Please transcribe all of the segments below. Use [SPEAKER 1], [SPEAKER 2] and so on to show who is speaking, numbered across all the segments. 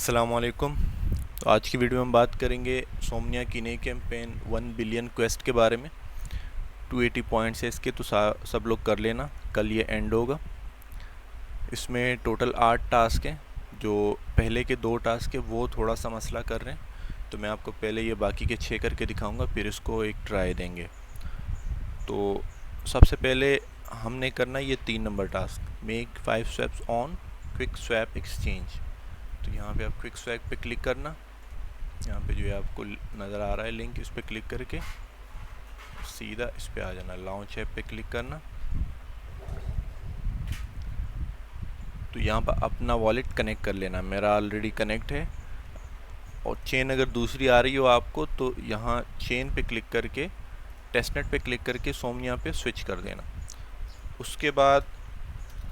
[SPEAKER 1] अस्सलाम वालेकुम। तो आज की वीडियो में हम बात करेंगे सोमनिया की नई कैंपेन 1 बिलियन क्वेस्ट के बारे में। 280 पॉइंट्स है इसके, तो सब लोग कर लेना, कल ये एंड होगा। इसमें टोटल 8 टास्क हैं। जो पहले के 2 टास्क है वो थोड़ा सा मसला कर रहे हैं, तो मैं आपको पहले ये बाकी के 6 करके दिखाऊंगा, फिर इसको एक ट्राई देंगे। तो सबसे पहले हमने करना ये 3 number task, make 5 swaps on quick swap exchange. तो यहाँ पे आप क्विक स्वैप पे क्लिक करना। यहाँ पे जो है आपको नज़र आ रहा है लिंक, इस पर क्लिक करके सीधा इस पे आ जाना, लॉन्च ऐप पे क्लिक करना। तो यहाँ पर अपना वॉलेट कनेक्ट कर लेना, मेरा ऑलरेडी कनेक्ट है। और चेन अगर दूसरी आ रही हो आपको तो यहाँ चेन पे क्लिक करके टेस्टनेट पे क्लिक करके सोमनिया पे स्विच कर देना। उसके बाद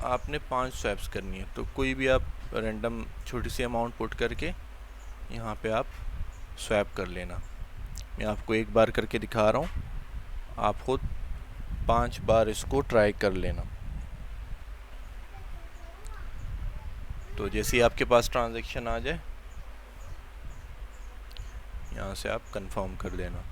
[SPEAKER 1] आपने 5 स्वैप्स करनी है, तो कोई भी आप रैंडम छोटी सी अमाउंट पुट करके यहाँ पे आप स्वैप कर लेना। मैं आपको एक बार करके दिखा रहा हूँ, आप खुद 5 बार इसको ट्राई कर लेना। तो जैसे ही आपके पास ट्रांजैक्शन आ जाए, यहाँ से आप कंफर्म कर देना।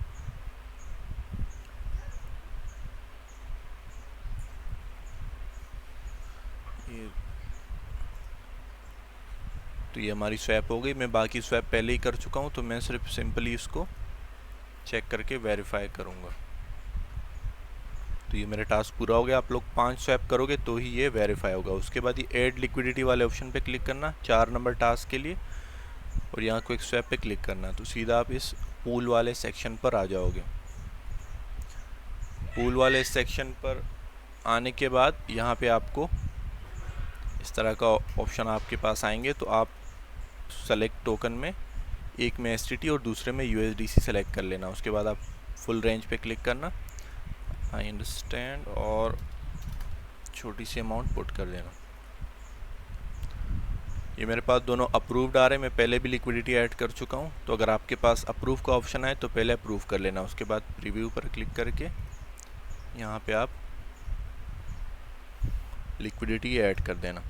[SPEAKER 1] तो ये हमारी स्वैप हो गई। मैं बाकी स्वैप पहले ही कर चुका हूँ, तो मैं सिर्फ सिंपली इसको चेक करके वेरीफाई करूँगा। तो ये मेरा टास्क पूरा हो गया। आप लोग 5 स्वैप करोगे तो ही ये वेरीफाई होगा। उसके बाद ये ऐड लिक्विडिटी वाले ऑप्शन पे क्लिक करना 4 नंबर टास्क के लिए, और यहाँ क्विक स्वैप पे क्लिक करना। तो सीधा आप इस पूल वाले सेक्शन पर आ जाओगे। पूल वाले सेक्शन पर आने के बाद यहाँ पे आपको इस तरह का ऑप्शन आपके पास आएंगे। तो आप सेलेक्ट टोकन में, एक में STT और दूसरे में USDC सेलेक्ट कर लेना। उसके बाद आप फुल रेंज पे क्लिक करना, आई अंडरस्टैंड, और छोटी सी अमाउंट पुट कर देना। ये मेरे पास दोनों अप्रूव्ड आ रहे हैं, मैं पहले भी लिक्विडिटी ऐड कर चुका हूँ। तो अगर आपके पास अप्रूव का ऑप्शन आए तो पहले अप्रूव कर लेना। उसके बाद प्रीव्यू पर क्लिक करके यहाँ पे आप लिक्विडिटी ऐड कर देना।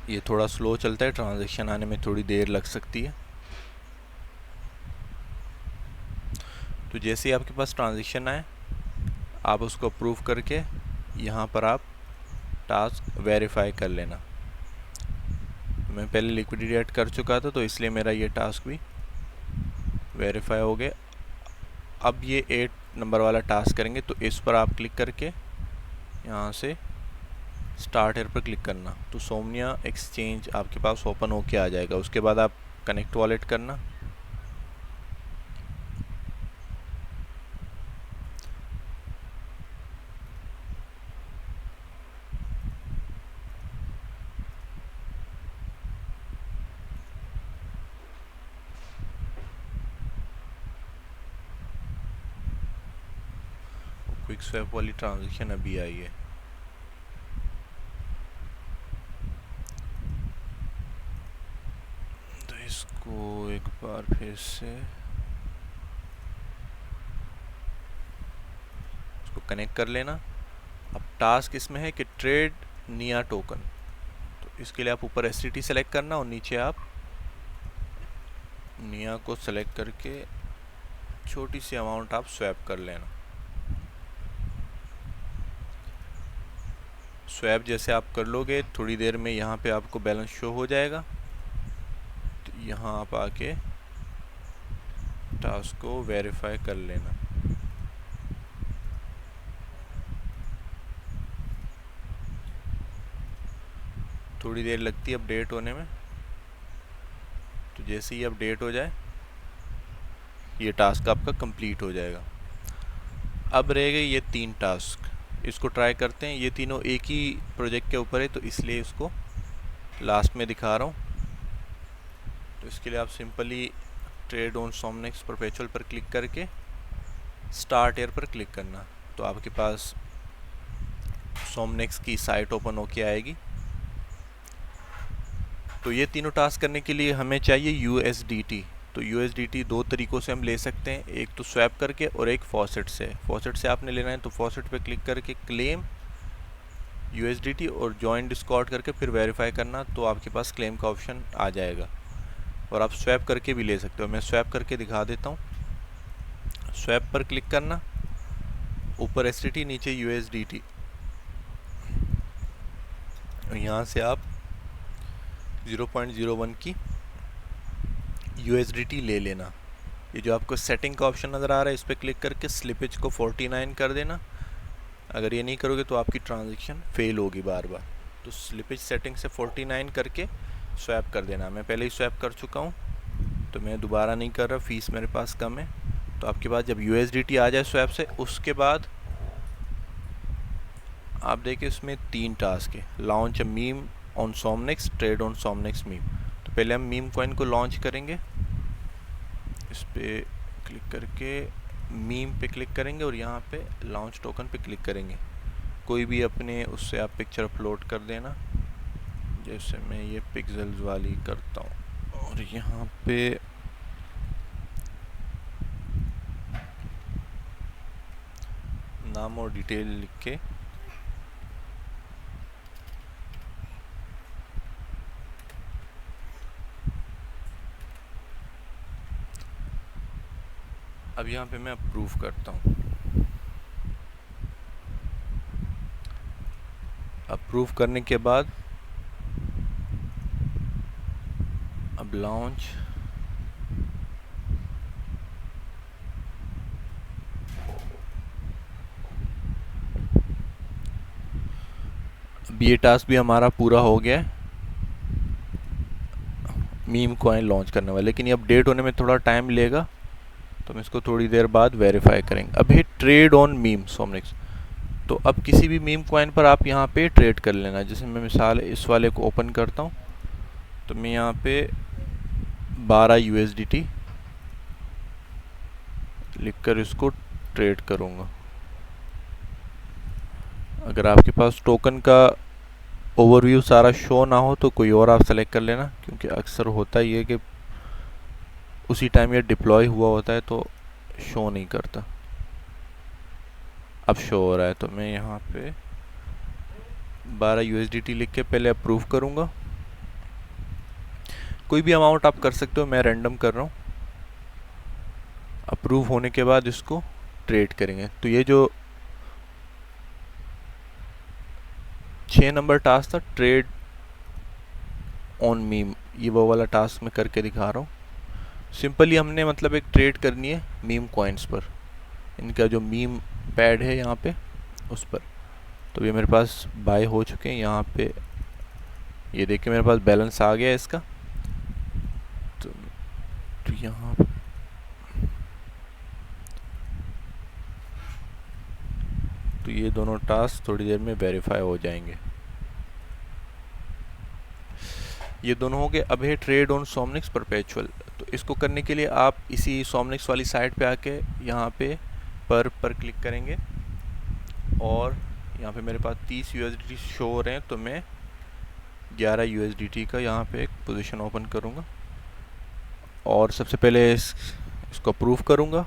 [SPEAKER 1] ये थोड़ा स्लो चलता है, ट्रांजैक्शन आने में थोड़ी देर लग सकती है। तो जैसे ही आपके पास ट्रांजैक्शन आए, आप उसको अप्रूव करके यहाँ पर आप टास्क वेरीफाई कर लेना। मैं पहले लिक्विडिटी ऐड कर चुका था, तो इसलिए मेरा ये टास्क भी वेरीफाई हो गया। अब ये 8 नंबर वाला टास्क करेंगे, तो इस पर आप क्लिक करके यहाँ से स्टार्ट एयर पर क्लिक करना। तो सोमनिया एक्सचेंज आपके पास ओपन होके आ जाएगा। उसके बाद आप कनेक्ट वॉलेट करना। क्विक स्वैप वाली ट्रांजैक्शन अभी आई है। तो इसको एक बार फिर से इसको कनेक्ट कर लेना। अब टास्क इसमें है कि ट्रेड निया टोकन। तो इसके लिए आप ऊपर STT सेलेक्ट करना और नीचे आप निया को सेलेक्ट करके छोटी सी अमाउंट आप स्वैप कर लेना। स्वैप जैसे आप कर लोगे, थोड़ी देर में यहाँ पे आपको बैलेंस शो हो जाएगा। तो यहाँ आप आके टास्क को वेरीफाई कर लेना। थोड़ी देर लगती है अपडेट होने में। तो जैसे ही अपडेट हो जाए, ये टास्क आपका कंप्लीट हो जाएगा। अब रह गए ये 3 टास्क, इसको ट्राई करते हैं। ये तीनों एक ही प्रोजेक्ट के ऊपर है, तो इसलिए इसको लास्ट में दिखा रहा हूँ। तो इसके लिए आप सिंपली ट्रेड ऑन सोमनेक्स परपेचुअल पर क्लिक करके स्टार्ट एयर पर क्लिक करना। तो आपके पास सोमनेक्स की साइट ओपन होके आएगी। तो ये तीनों टास्क करने के लिए हमें चाहिए USDT। तो USDT 2 तरीक़ों से हम ले सकते हैं, एक तो स्वैप करके और एक फॉसेट से। फॉसेट से आपने लेना है तो फॉसेट पे क्लिक करके क्लेम USDT और जॉइन डिस्कॉर्ड करके फिर वेरीफाई करना, तो आपके पास क्लेम का ऑप्शन आ जाएगा। और आप स्वैप करके भी ले सकते हो। मैं स्वैप करके दिखा देता हूँ। स्वैप पर क्लिक करना, ऊपर STT नीचे USDT, यहाँ से आप 0.01 की USDT ले लेना। ये जो आपको सेटिंग का ऑप्शन नज़र आ रहा है, इस पर क्लिक करके स्लिपेज को 49 कर देना। अगर ये नहीं करोगे तो आपकी ट्रांजैक्शन फेल होगी बार बार। तो स्लिपेज सेटिंग से 49 करके स्वैप कर देना। मैं पहले ही स्वैप कर चुका हूँ, तो मैं दोबारा नहीं कर रहा, फीस मेरे पास कम है। तो आपके पास जब USDT आ जाए स्वैप से, उसके बाद आप देखिए इसमें 3 टास्क है। Launch a meme on Somnix, trade on Somnix meme. तो पहले हम मीम कॉइन को लॉन्च करेंगे। इस पर क्लिक करके मीम पे क्लिक करेंगे और यहाँ पे लॉन्च टोकन पे क्लिक करेंगे। कोई भी अपने उससे आप पिक्चर अपलोड कर देना। जैसे मैं ये पिक्सेल्स वाली करता हूँ और यहाँ पे नाम और डिटेल लिख के अब यहाँ पे मैं अप्रूव करता हूँ। अप्रूव करने के बाद अब लॉन्च, अब ये टास्क भी हमारा पूरा हो गया है, मीम कॉइन लॉन्च करने वाला। लेकिन ये अपडेट होने में थोड़ा टाइम लेगा, तो हम इसको थोड़ी देर बाद वेरीफाई करेंगे। अब है ट्रेड ऑन मीम सोमनिक्स। तो अब किसी भी मीम कॉइन पर आप यहाँ पे ट्रेड कर लेना। जैसे मैं मिसाल इस वाले को ओपन करता हूँ, तो मैं यहाँ पे 12 USDT लिखकर इसको ट्रेड करूँगा। अगर आपके पास टोकन का ओवरव्यू सारा शो ना हो तो कोई और आप सेलेक्ट कर लेना, क्योंकि अक्सर होता ही है कि उसी टाइम ये डिप्लॉय हुआ होता है तो शो नहीं करता। अब शो हो रहा है, तो मैं यहाँ पे 12 USDT लिख के पहले अप्रूव करूँगा। कोई भी अमाउंट आप कर सकते हो, मैं रैंडम कर रहा हूँ। अप्रूव होने के बाद इसको ट्रेड करेंगे। तो ये जो 6 नंबर टास्क था, ट्रेड ऑन मीम, ये वो वाला टास्क मैं करके दिखा रहा हूँ। सिंपली हमने मतलब एक ट्रेड करनी है मीम कॉइन्स पर, इनका जो मीम पैड है यहाँ पे उस पर। तो ये मेरे पास बाय हो चुके हैं। यहाँ पे ये देखिए मेरे पास बैलेंस आ गया है इसका। तो यहाँ तो ये दोनों टास्क थोड़ी देर में वेरीफाई हो जाएंगे। ये दोनों हो गए। अब है ट्रेड ऑन सोमनिक्स परपेचुअल। तो इसको करने के लिए आप इसी सोमनिक्स वाली साइट पे आके यहाँ पे पर क्लिक करेंगे और यहाँ पे मेरे पास 30 USDT शो हो रहे हैं, तो मैं 11 USDT का यहाँ पे एक पोजीशन ओपन करूँगा और सबसे पहले इसको अप्रूव करूँगा।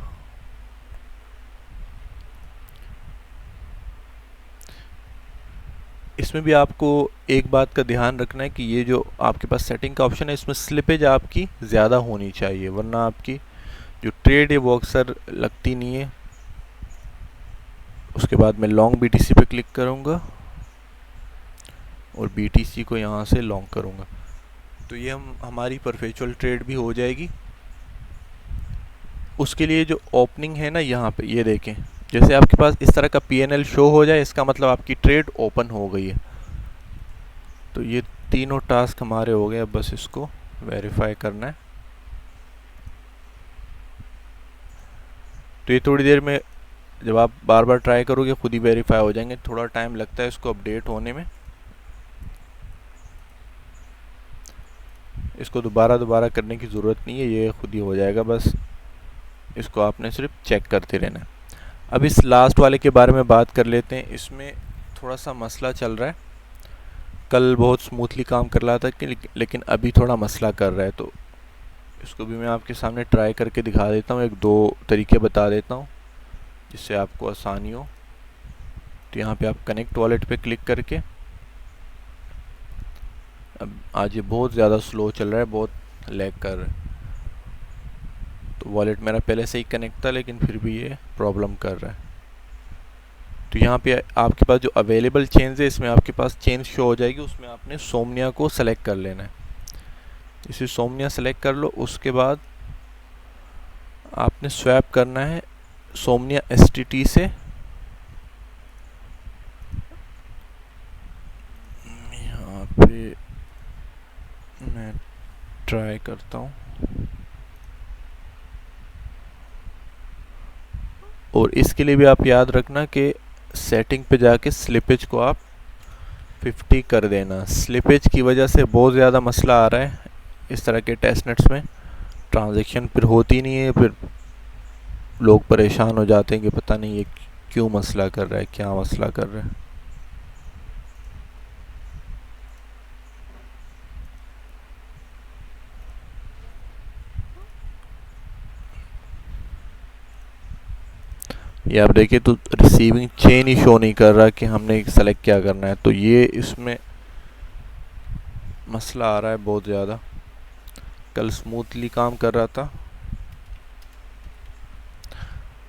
[SPEAKER 1] इसमें भी आपको एक बात का ध्यान रखना है कि ये जो आपके पास सेटिंग का ऑप्शन है, इसमें स्लिपेज आपकी ज़्यादा होनी चाहिए, वरना आपकी जो ट्रेड है वो अक्सर लगती नहीं है। उसके बाद मैं लॉन्ग BTC पे क्लिक करूँगा और BTC को यहाँ से लॉन्ग करूँगा। तो ये हमारी परपेचुअल ट्रेड भी हो जाएगी। उसके लिए जो ओपनिंग है ना, यहाँ पे ये देखें, जैसे आपके पास इस तरह का PNL शो हो जाए, इसका मतलब आपकी ट्रेड ओपन हो गई है। तो ये तीनों टास्क हमारे हो गए। अब बस इसको वेरीफाई करना है। तो ये थोड़ी देर में जब आप बार बार ट्राई करोगे खुद ही वेरीफाई हो जाएंगे। थोड़ा टाइम लगता है इसको अपडेट होने में। इसको दोबारा करने की ज़रूरत नहीं है, ये खुद ही हो जाएगा। बस इसको आपने सिर्फ चेक करते रहना है। अब इस लास्ट वाले के बारे में बात कर लेते हैं। इसमें थोड़ा सा मसला चल रहा है। कल बहुत स्मूथली काम कर रहा था कि लेकिन अभी थोड़ा मसला कर रहा है। तो इसको भी मैं आपके सामने ट्राई करके दिखा देता हूँ। 1-2 तरीके बता देता हूँ जिससे आपको आसानी हो। तो यहाँ पे आप कनेक्ट वॉलेट पे क्लिक करके अब आज ये बहुत ज़्यादा स्लो चल रहा है, बहुत लैग कर रहा है। तो वॉलेट मेरा पहले से ही कनेक्ट था लेकिन फिर भी ये प्रॉब्लम कर रहा है। तो यहाँ पे आपके पास जो अवेलेबल चेन्स है इसमें आपके पास चेन शो हो जाएगी, उसमें आपने सोमनिया को सेलेक्ट कर लेना है। इसे सोमनिया सेलेक्ट कर लो, उसके बाद आपने स्वैप करना है सोमनिया STT से। यहाँ पे मैं ट्राई करता हूँ, और इसके लिए भी आप याद रखना कि सेटिंग पे जाके स्लिपेज को आप 50 कर देना। स्लिपेज की वजह से बहुत ज़्यादा मसला आ रहा है इस तरह के टेस्टनेट्स में, ट्रांजैक्शन फिर होती नहीं है, फिर लोग परेशान हो जाते हैं कि पता नहीं ये क्यों मसला कर रहा है, क्या मसला कर रहा है। ये आप देखिए तो रिसीविंग चेन ही शो नहीं कर रहा कि हमने सेलेक्ट क्या करना है, तो ये इसमें मसला आ रहा है बहुत ज़्यादा। कल स्मूथली काम कर रहा था,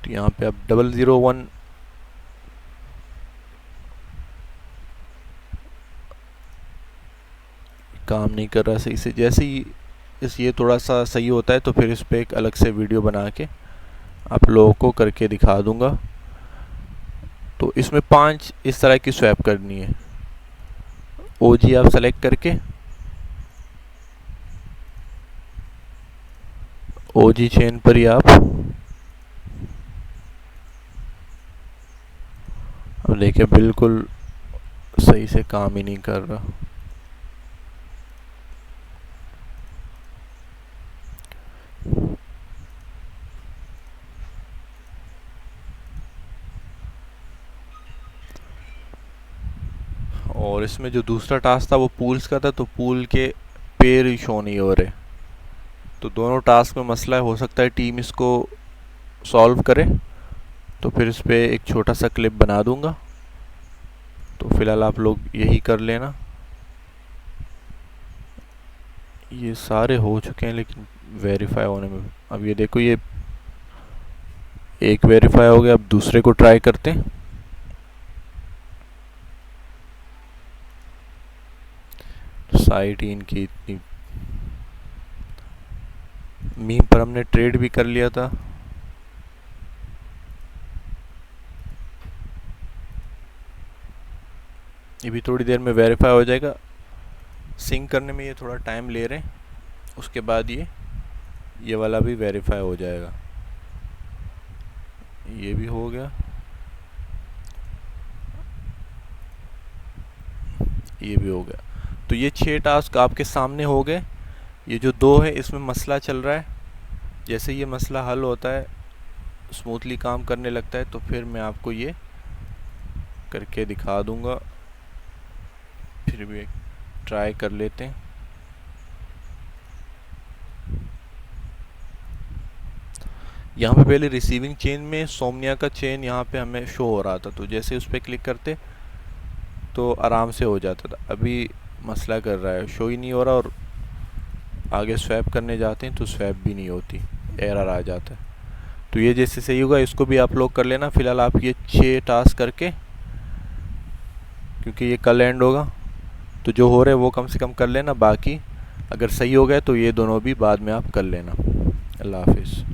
[SPEAKER 1] तो यहाँ पे अब 001 काम नहीं कर रहा सही से। जैसे ही ये थोड़ा सा सही होता है तो फिर इस पर एक अलग से वीडियो बना के आप लोगों को करके दिखा दूंगा। तो इसमें 5 इस तरह की स्वैप करनी है। OG आप सेलेक्ट करके OG चेन पर ही आप अब देखिए बिल्कुल सही से काम ही नहीं कर रहा। और इसमें जो दूसरा टास्क था वो पूल्स का था, तो पूल के पेयर ही शो नहीं हो रहे। तो दोनों टास्क में मसला है, हो सकता है टीम इसको सॉल्व करे, तो फिर इस पर एक छोटा सा क्लिप बना दूंगा। तो फिलहाल आप लोग यही कर लेना। ये सारे हो चुके हैं लेकिन वेरीफाई होने में, अब ये देखो ये एक वेरीफाई हो गया, अब दूसरे को ट्राई करते हैं। साइट इनकी इतनी, मीम पर हमने ट्रेड भी कर लिया था। ये भी थोड़ी देर में वेरीफाई हो जाएगा। सिंक करने में ये थोड़ा टाइम ले रहे हैं, उसके बाद ये वाला भी वेरीफाई हो जाएगा। ये भी हो गया, ये भी हो गया। तो ये 6 टास्क आपके सामने हो गए। ये जो 2 है इसमें मसला चल रहा है, जैसे ये मसला हल होता है, स्मूथली काम करने लगता है, तो फिर मैं आपको ये करके दिखा दूंगा। फिर भी ट्राई कर लेते हैं। यहाँ पे पहले रिसीविंग चेन में सोमनिया का चेन यहाँ पे हमें शो हो रहा था, तो जैसे उस पर क्लिक करते तो आराम से हो जाता था। अभी मसला कर रहा है, शो ही नहीं हो रहा, और आगे स्वैप करने जाते हैं तो स्वैप भी नहीं होती, एरर आ जाता है। तो ये जैसे सही होगा इसको भी आप लोग कर लेना। फिलहाल आप ये 6 टास्क करके, क्योंकि ये कल एंड होगा, तो जो हो रहे हैं वो कम से कम कर लेना। बाकी अगर सही हो गए तो ये दोनों भी बाद में आप कर लेना। अल्लाह हाफिज़।